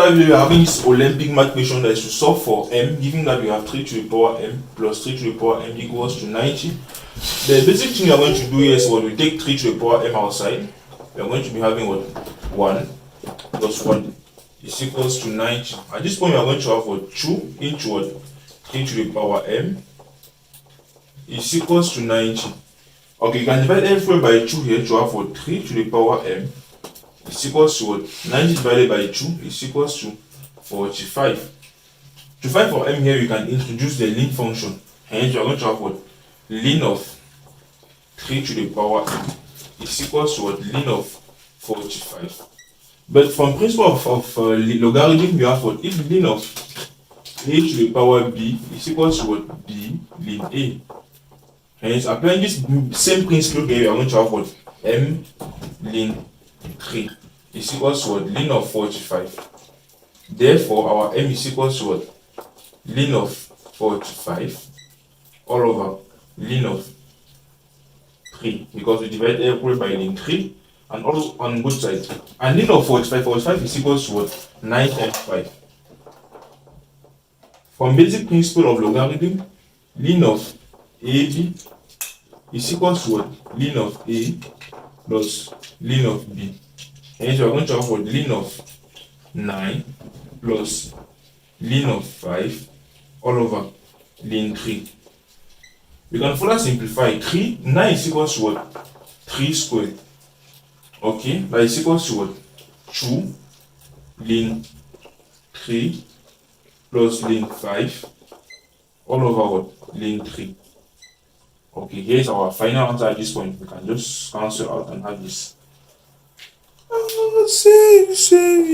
5 we are having this Olympic math question that is to solve for m, given that we have 3 to the power m plus 3 to the power m equals to 90. The basic thing we are going to do here is what we take 3 to the power m outside. We are going to be having what 1 plus 1 is equals to 90. At this point, we are going to have what 2 into what 3 to the power m is equals to 90. Okay, you can divide everywhere by 2 here to have what 3 to the power m is equals to what 90 divided by 2 is equals to 45. To find for m here, you can introduce the ln function. Hence, you are going to have what ln of 3 to the power m is equals to what ln of 45. But from principle of logarithm, you have what if ln of a to the power b is equals to what b ln a. Hence, applying this same principle here, we are going to have what m ln 3 is equals to what ln of 45. Therefore, our m is equals to what ln of 45 all over ln of 3, because we divide everywhere by ln 3 and also on both sides. And ln of 45 is equals to what 9 times 5. From basic principle of logarithm, ln of ab is equals to what ln of a plus ln of b. Hence, we are going to have what ln of 9 plus ln of 5 all over ln 3. We can further simplify 9 is equals to what 3 squared. Okay, that is equals to what 2 ln 3 plus ln 5 all over what ln 3. Okay, here's our final answer at this point. We can just cancel out and have this. Save